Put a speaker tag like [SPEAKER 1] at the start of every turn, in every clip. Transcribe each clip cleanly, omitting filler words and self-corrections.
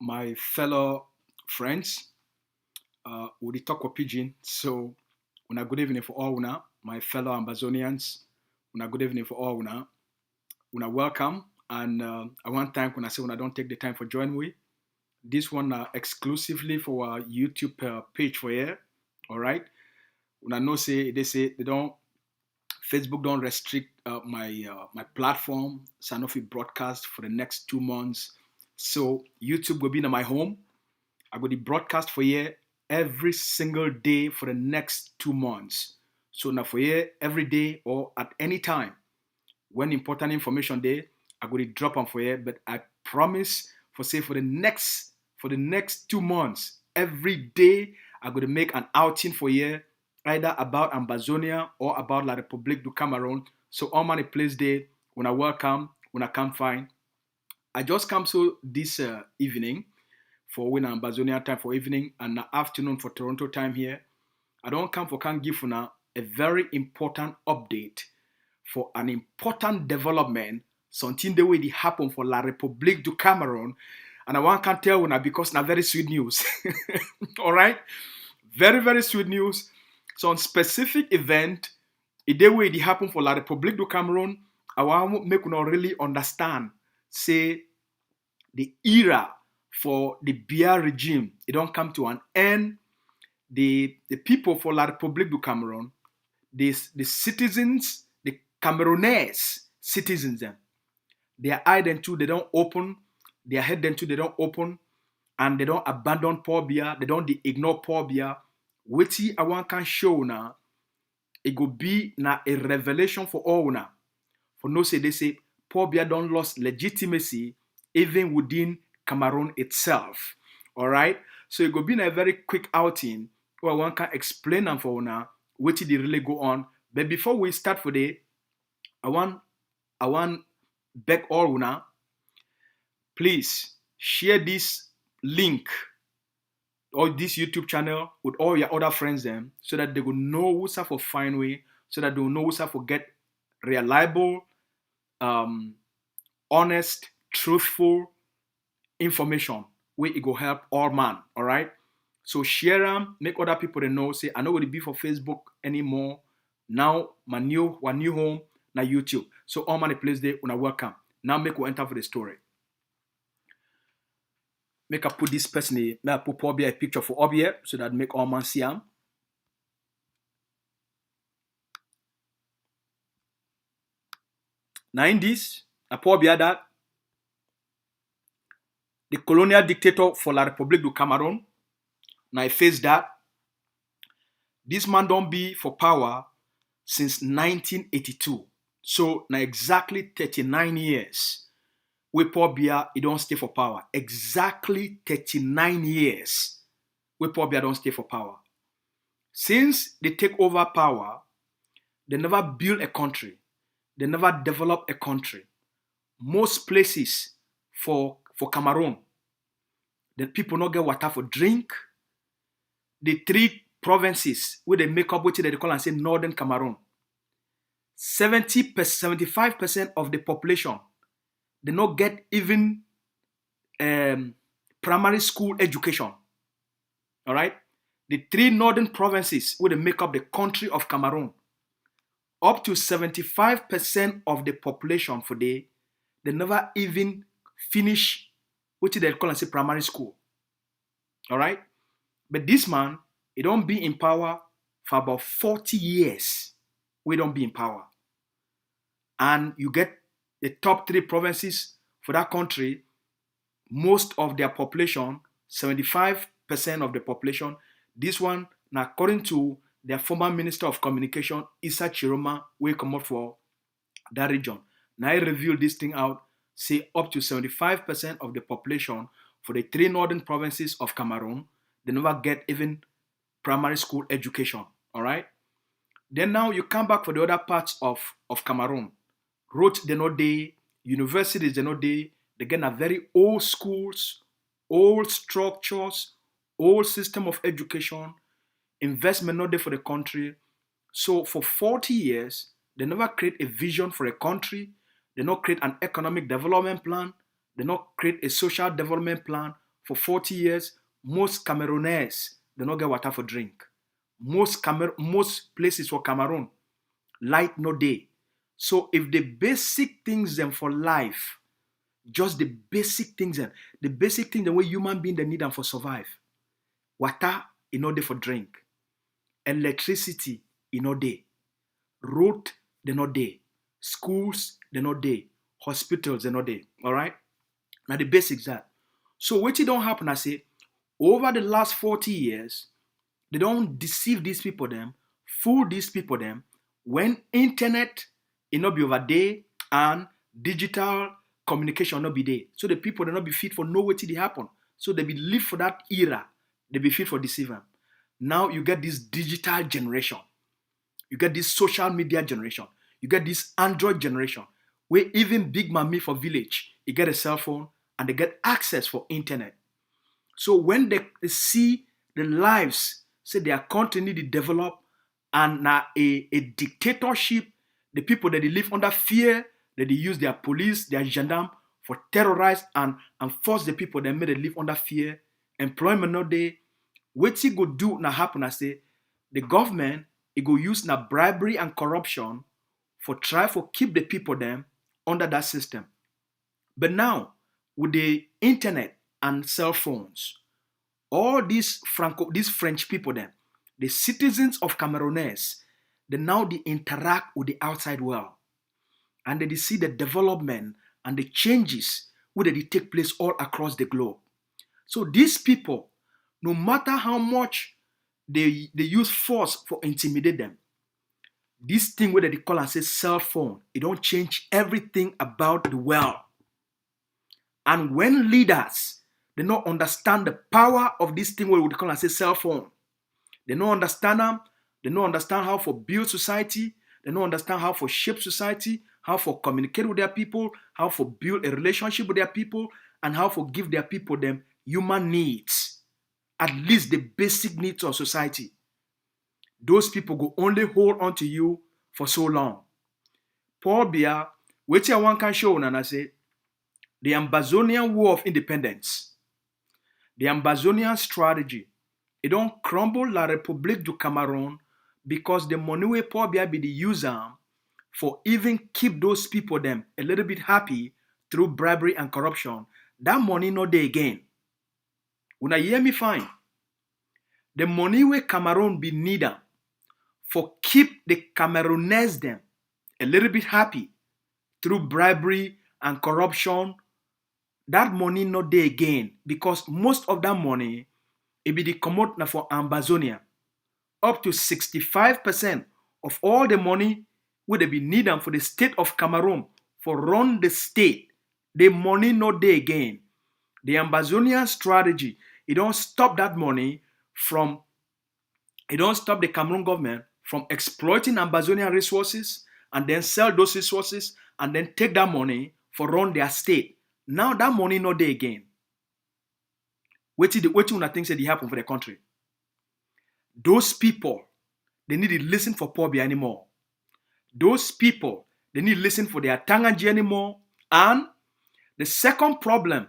[SPEAKER 1] my fellow friends. We talk with pidgin. So, una good evening for all una, my fellow Ambazonians. Una good evening for all una. Una welcome. And I want time when I say when I don't take the time for join me. This one exclusively for our YouTube page for here. All right. Una know say they don't Facebook don't restrict my platform. Sanofi broadcast for the next 2 months. So YouTube will be in my home. I go to broadcast for here every single day for the next 2 months. So now for here every day or at any time when important information there, I go to drop on for here. But I promise for the next 2 months, every day I go to make an outing for here, either about Ambazonia or about La République du Cameroun. So all money place there when I welcome, when I come find. I just come so this evening for when Ambazonia time for evening and afternoon for Toronto time here. I don't come for can give una a very important update for an important development, something the way it happen for La République du Cameroun. And I want can tell una because na very sweet news. All right? Very, very sweet news. So on specific event, the way it happen for La République du Cameroun, I want make una really understand, say, the era for the Biya regime, it don't come to an end. The people for La République du Cameroun, the citizens, the Cameroonese citizens, them, their eye then too, they don't open, their head then too, they don't open, and they don't abandon Paul Biya, they don't ignore Paul Biya. Wait I want can show now, it go be now a revelation for all now. For no say they say Paul Biya don't lost legitimacy even within Cameroon itself. All right. So it go be a very quick outing where one can explain them for now what did really go on. But before we start for the, I want beg all una, please share this link or this YouTube channel with all your other friends them so that they will know who's for fine way, so that they will know who's for get reliable, honest, truthful information where it go help all man. All right. So share them, make other people they know. Say I know what it be for Facebook anymore. Now my new home na YouTube. So all man the place there when I welcome. Now make we enter for the story. Make I put this person here. May I put Paul Biya a picture for up here so that make all man see him. Now in this, I Paul Biya that the colonial dictator for La République du Cameroun. Now I face that. This man don't be for power since 1982. So now exactly 39 years. With Paul Biya, he don't stay for power. Exactly 39 years. With Paul Biya don't stay for power. Since they take over power, they never build a country. They never develop a country. Most places for Cameroon, the people not get water for drink. The 3 provinces where they make up what they call and say Northern Cameroon. 75% of the population, they not get even primary school education. All right? The 3 northern provinces where they make up the country of Cameroon, up to 75% of the population for they never even finish what they call and say primary school. All right? But this man, he don't be in power for about 40 years. We don't be in power. And you get the top 3 provinces for that country, most of their population, 75% of the population, this one, now according to their former Minister of Communication, Issa Chiroma, will come up for that region. Now I reveal this thing out, say up to 75% of the population for the 3 northern provinces of Cameroon, they never get even primary school education. All right? Then now you come back for the other parts of Cameroon. Roads, they not there. Universities, they not there. They get a very old schools, old structures, old system of education, investment not there for the country. So for 40 years, they never create a vision for a country. They not create an economic development plan. They not create a social development plan for 40 years, most Camerooners, they don't get water for drink. Most places for Cameroon, light no day. So if the basic things them for life, just the basic things them, the basic things the way human being they need them for survive. Water in no day for drink. Electricity in no day. Road they no day. Schools they no day. Hospitals they no day. All right. Now the basics that. So what it don't happen, I say, over the last 40 years, they don't deceive these people them, fool these people them, when internet it not be over there and digital communication not be there. So the people they not be fit for know what it happen. So they be live for that era. They be fit for deceive them. Now you get this digital generation. You get this social media generation. You get this Android generation where even big mommy for village, you get a cell phone and they get access for internet. So when they see the lives, say their country need to develop and now a dictatorship, the people that they live under fear, that they use their police, their gendarme for terrorize and force the people that made they live under fear, employment not there. What you go do now happen, I say, the government, it go use now bribery and corruption for try for keep the people them under that system. But now, with the internet and cell phones, all these French people then, the citizens of Camerooners, they interact with the outside world. And they see the development and the changes where they take place all across the globe. So these people, no matter how much they use force for intimidate them, this thing where they call and say cell phone, it don't change everything about the world. And when leaders, they don't understand the power of this thing where we call and say cell phone, they don't understand them, they don't understand how to build society, they don't understand how to shape society, how to communicate with their people, how to build a relationship with their people, and how to give their people them human needs, at least the basic needs of society. Those people go only hold on to you for so long. Paul Biya, which I want can show, and I say, the Ambazonian War of Independence, the Ambazonian strategy, it don't crumble La République du Cameroun because the money where Paul Biya be the user for even keep those people them a little bit happy through bribery and corruption. That money not there again. When I hear me fine, the money where Cameroon be needed for keep the Camerooners them a little bit happy through bribery and corruption, that money not there again because most of that money it be the commode now for Ambazonia. Up to 65% of all the money would be needed for the state of Cameroon for run the state. The money not there again. The Ambazonian strategy, it don't stop that money from, it don't stop the Cameroon government from exploiting Ambazonian resources and then sell those resources and then take that money for run their state. Now that money not there again. What you think said it happen for the country? Those people, they need to listen for Paul Biya anymore. Those people, they need to listen for their Tanganji anymore. And the second problem,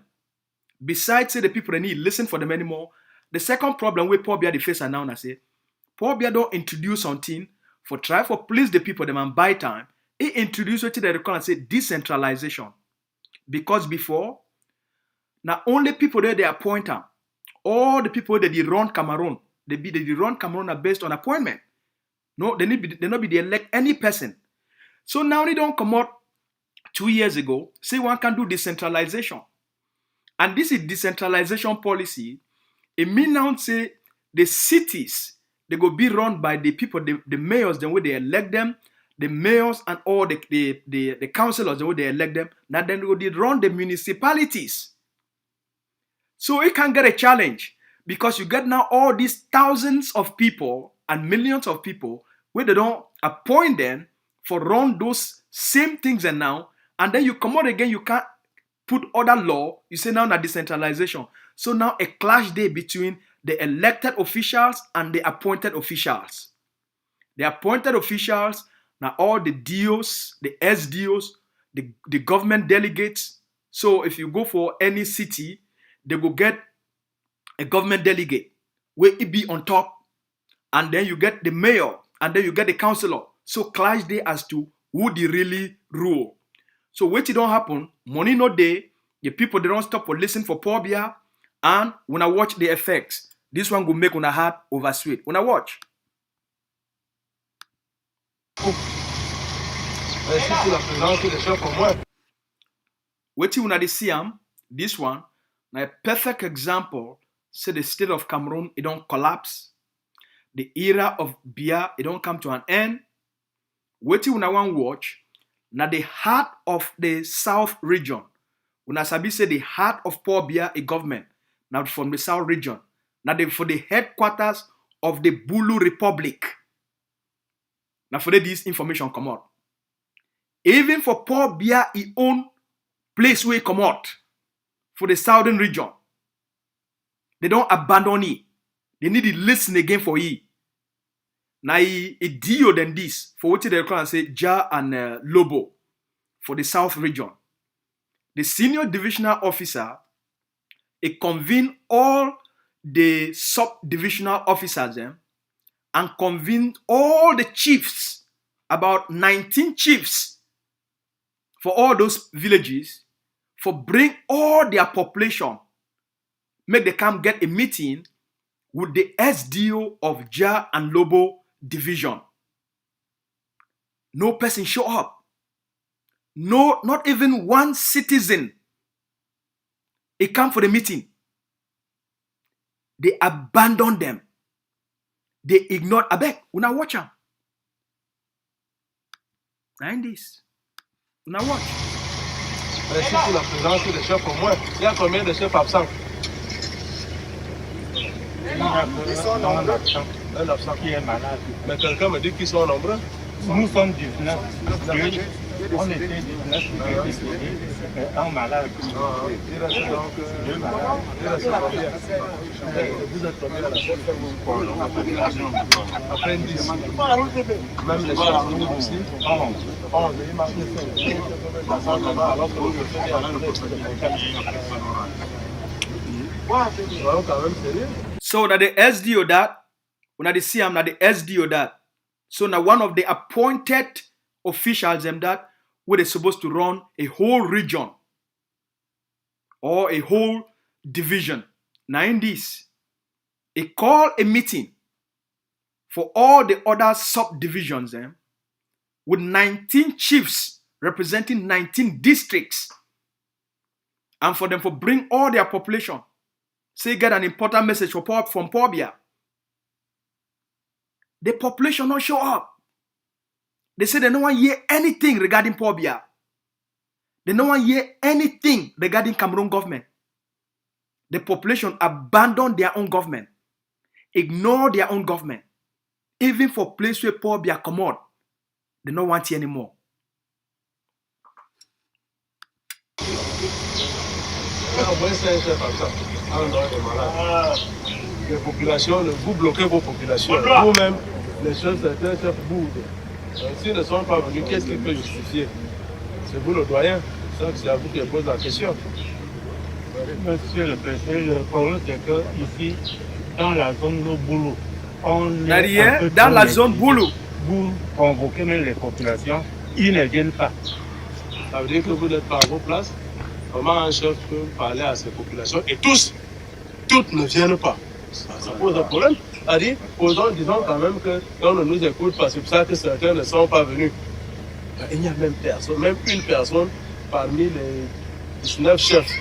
[SPEAKER 1] besides say the people they need to listen for them anymore, the second problem where Paul Biya the face and now I say, Paul Biya don't introduce something for try for please the people them and buy time. He introduced what they call and say decentralization. Because before, not only people there they appoint them, all the people that they run Cameroon, they run Cameroon are based on appointment. No, they not be they elect any person. So now they don't come out 2 years ago, say one can do decentralization. And this is decentralization policy. It means now say the cities, they go be run by the people, the mayors, the way they elect them, the mayors and all the councillors, the way they elect them. Now then they run the municipalities. So it can get a challenge because you get now all these thousands of people and millions of people where they don't appoint them for run those same things and now, and then you come out again, you can't put other law, you say now that decentralization. So now a clash there between the elected officials and the appointed officials. The appointed officials, now all the DOs, the SDOs, the government delegates. So if you go for any city, they go get a government delegate, where it be on top, and then you get the mayor, and then you get the councillor. So clash day as to who they really rule. So what it don't happen, money no day, the people they don't stop for listen for Paul Biya, and when I watch the effects, this one go make una heart over sweet. When I watch. What you wanna see this one, now a perfect example, say the state of Cameroon, it don't collapse. The era of Biya, it don't come to an end. What you wanna watch, now the heart of the South region. When I say the heart of Paul Biya, a government, now from the South region. Now for the headquarters of the Bulu Republic. Now for this information come out. Even for Paul Biya, he own place where he come out. For the southern region. They don't abandon it. They need to listen again for it. Now he deal than this. For what they call and say Ja and Lobo. For the south region. The senior divisional officer, he convene all the sub-divisional officers and convene all the chiefs, about 19 chiefs for all those villages, for bring all their population, make them come get a meeting with the SDO of Ja and Lobo division. No person show up. No, not even one citizen. He come for the meeting. They abandon them. They ignore. Abeg, una watch am. Now this. Una watch.
[SPEAKER 2] Merci pour la présence des chefs au moins. Il y a combien de chefs absents?
[SPEAKER 3] Ils sont nombreux.
[SPEAKER 2] Un absent.
[SPEAKER 3] Qui est malade.
[SPEAKER 2] Mais quelqu'un me dit qu'ils sont nombreux.
[SPEAKER 3] Nous sommes 19. On était 19 et un malade.
[SPEAKER 2] Il reste donc
[SPEAKER 3] Deux malades.
[SPEAKER 2] il reste combien? Vous êtes combien à la après 10. Même les chefs aussi. 11. Il marche alors que vous faites quand même sérieux.
[SPEAKER 1] So that the SDO that, when they see him, that the SDO that. So now one of the appointed officials them that where they supposed to run a whole region or a whole division. Now in this, he call a meeting for all the other subdivisions with 19 chiefs representing 19 districts, and for them to bring all their population. Say get an important message from Paul Biya. The population don't show up. They say they don't want to hear anything regarding Paul Biya. They don't want to hear anything regarding Cameroon government. The population abandon their own government, ignore their own government. Even for place where Paul Biya come out, they don't want it anymore.
[SPEAKER 2] Les populations, vous bloquez vos populations. Vous-même, les chefs, certains chefs boudent. S'ils ne sont pas venus, qu'est-ce qui peut justifier? C'est vous le doyen. C'est à vous qui pose la question.
[SPEAKER 3] Monsieur le préfet, le problème c'est que ici, dans la zone de Boulou, on
[SPEAKER 1] est dans la zone Boulou.
[SPEAKER 3] Vous convoquez même les populations, ils ne viennent pas.
[SPEAKER 2] Ça veut dire que vous n'êtes pas à vos places. Comment un chef peut parler à ces populations et toutes ne viennent pas? Ça pose un problème. C'est-à-dire, disons quand même qu'on ne nous écoute pas, c'est pour ça que certains ne sont pas venus. Il n'y a même personne, même une personne parmi les 19 chefs.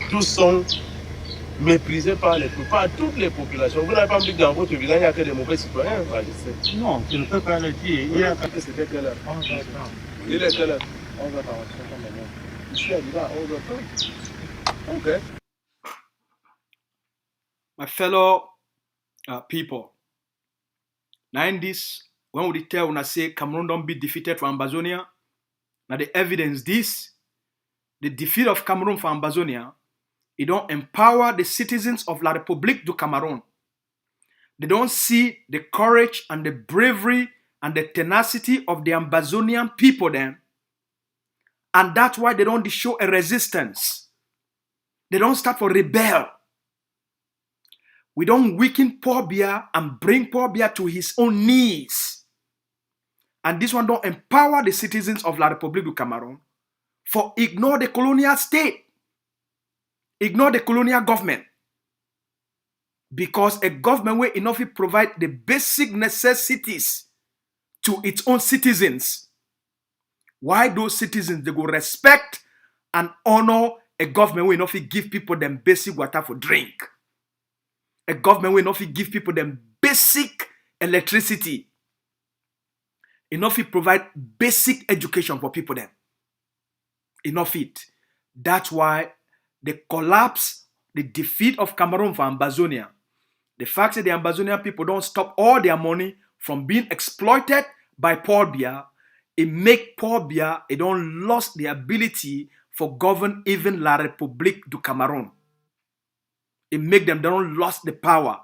[SPEAKER 2] Tous sont méprisés par toutes les populations. Vous n'avez pas me dit que dans votre village, il n'y a que des mauvais citoyens. Je sais.
[SPEAKER 3] Non, tu ne peux pas le dire. Il y a
[SPEAKER 2] que c'était quelle heure?
[SPEAKER 3] 11h30.
[SPEAKER 2] Il est quelle heure?
[SPEAKER 3] 11h30.
[SPEAKER 2] Ici, arrivé à 11h30. Ok.
[SPEAKER 1] My fellow people, now in this, when we tell when I say Cameroon don't be defeated for Ambazonia, now the evidence this, the defeat of Cameroon for Ambazonia, it don't empower the citizens of La République du Cameroun. They don't see the courage and the bravery and the tenacity of the Ambazonian people then. And that's why they don't show a resistance. They don't start for rebel. We don't weaken Paul Biya and bring Paul Biya to his own knees. And this one don't empower the citizens of La République du Cameroon for ignore the colonial state. Ignore the colonial government. Because a government will enough provide the basic necessities to its own citizens. Why those citizens, they go respect and honor a government will enough give people them basic water for drink. A government will enough give people them basic electricity. Enough provide basic education for people them. Enough it. That's why the collapse, the defeat of Cameroon for Ambazonia, the fact that the Ambazonian people don't stop all their money from being exploited by Paul Biya, it make Paul Biya, it don't lost the ability for govern even La République du Cameroun. It make them, they don't lost the power.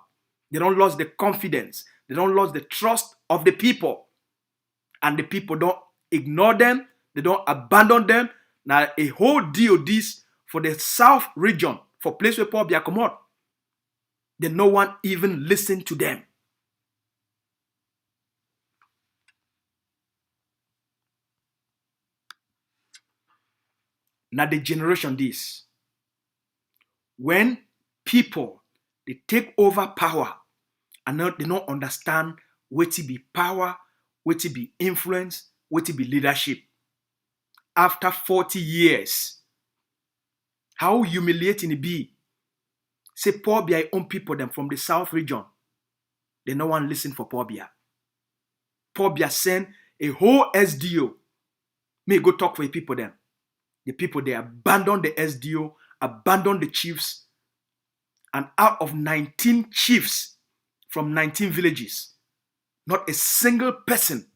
[SPEAKER 1] They don't lost the confidence. They don't lost the trust of the people. And the people don't ignore them. They don't abandon them. Now a whole deal this for the South region, for place where Paul Biya come out. Then no one even listen to them. Now the generation this. When people, they take over power and they don't understand what to be power, what to be influence, what to be leadership. After 40 years, how humiliating it be. Say Paul Biya own people them from the South region. They no one listen for Paul Biya. Paul Biya send a whole SDO. May go talk for the people them. The people, they abandon the SDO, abandon the chiefs, and out of 19 chiefs from 19 villages, not a single person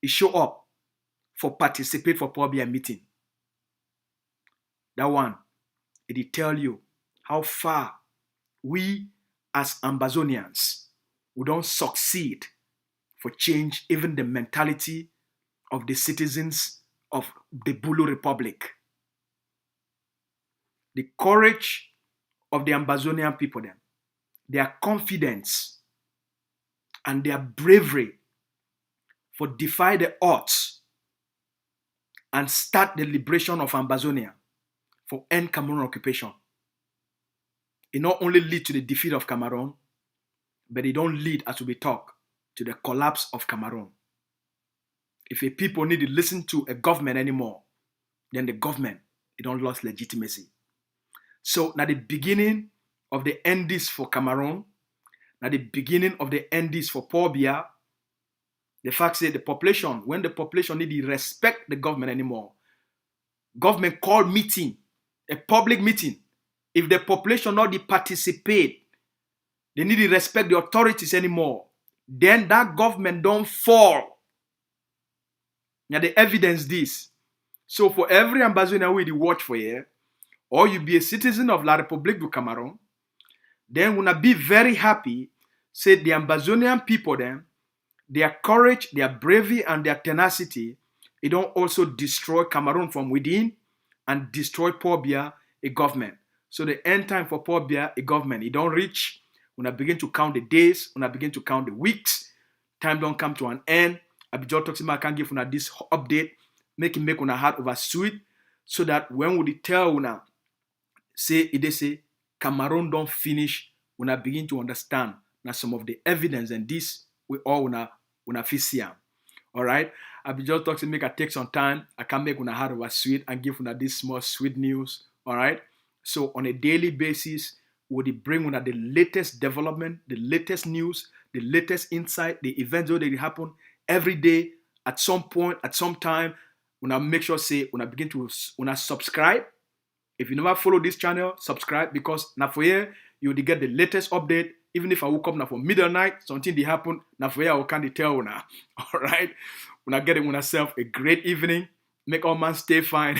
[SPEAKER 1] is show up for participate for Paul Biya meeting. That one, it tell you how far we as Ambazonians, we don't succeed for change even the mentality of the citizens of the Bulu Republic. The courage of the Ambazonian people, them, their confidence and their bravery for defy the odds and start the liberation of Ambazonia for end Cameroon occupation. It not only lead to the defeat of Cameroon, but it don't lead, as we talk, to the collapse of Cameroon. If a people need to listen to a government anymore, then the government, it don't lost legitimacy. So now the beginning of the endings for Cameroon, now the beginning of the endings for Paul Biya, the fact that the population, when the population need to respect the government anymore, government call meeting, a public meeting. If the population not participate, they need to respect the authorities anymore. Then that government don't fall. Now the evidence this. So for every Ambazonian we watch for here, or you be a citizen of La République du Cameroun, then wanna be very happy. Say the Ambazonian people then, their courage, their bravery, and their tenacity, it don't also destroy Cameroon from within and destroy Paul Biya, a government. So the end time for Paul Biya, a government, it don't reach. When I begin to count the days, when I begin to count the weeks, time don't come to an end. I be just talking about I can give una this update, make una heart over sweet, so that when we tell una, say it say Cameroon don't finish, when I begin to understand now some of the evidence and this we all una see. All right, I be just talking make I take some time. I can make una heart over sweet and give una this small sweet news. All right. So on a daily basis, we bring una the latest development, the latest news, the latest insight, the events that happen every day at some point, at some time. Una make sure say una begin to una subscribe. If you never follow this channel, subscribe because now for here you will get the latest update. Even if I woke up now for middle night, something they happen, now for here I can tell una. All right, una get una self a great evening. Make all man stay fine.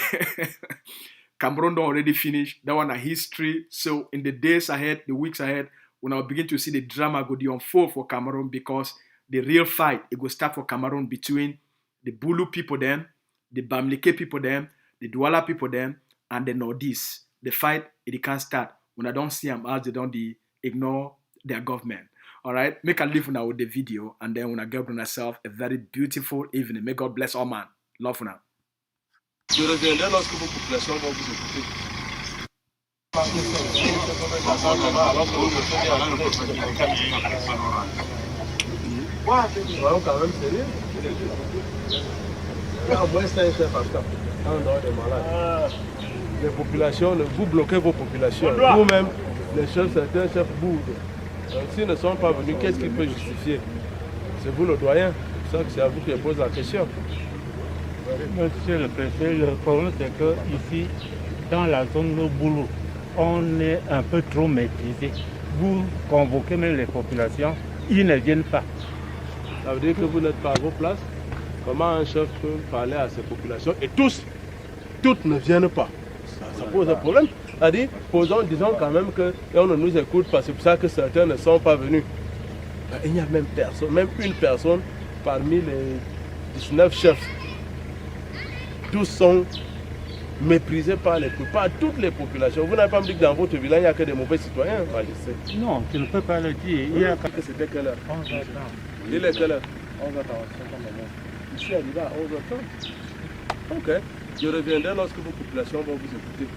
[SPEAKER 1] Cameroon don't already finish. That one a history. So in the days ahead, the weeks ahead, when I'll begin to see the drama go the unfold for Cameroon because the real fight, it will start for Cameroon between the Bulu people them, the Bamileke people them, the Douala people them, and the Northeast. The fight, it can't start. When I don't see them as they don't ignore their government. All right, make a leave now with the video, and then when I get on myself a very beautiful evening. May God bless all man. Love for now.
[SPEAKER 2] Je reviendrai lorsque vos populations vont vous écouter. Soyons quand même sérieux. Moi, c'est un chef à ça. En dehors des malades. Les populations, vous bloquez vos populations. Vous-même, les chefs, certains chefs bourdes. Donc, s'ils ne sont pas venus, qu'est-ce qui peut justifier? C'est vous le doyen. C'est pour ça que c'est à vous que je pose la question.
[SPEAKER 3] Monsieur le préfet, le problème c'est que ici, dans la zone de boulot, on est un peu trop maîtrisé. Vous convoquez même les populations, ils ne viennent pas.
[SPEAKER 2] Ça veut dire que vous n'êtes pas à vos places. Comment un chef peut parler à ces populations? Et toutes ne viennent pas. Ça pose un problème. C'est-à-dire, disons quand même qu'on ne nous écoute pas. C'est pour ça que certains ne sont pas venus. Il n'y a même personne, même une personne parmi les 19 chefs. Tous sont méprisés par toutes les populations. Vous n'avez pas me dit que dans votre village, il n'y a que des mauvais citoyens. Moi, je sais.
[SPEAKER 3] Non, tu ne peux pas le dire. Il y a
[SPEAKER 2] que c'était quelle heure?
[SPEAKER 3] 11h30.
[SPEAKER 2] Il est quelle heure?
[SPEAKER 3] 11h45.
[SPEAKER 2] Ici, arrivé à 11h30. Ok. Je reviendrai lorsque vos populations vont vous écouter.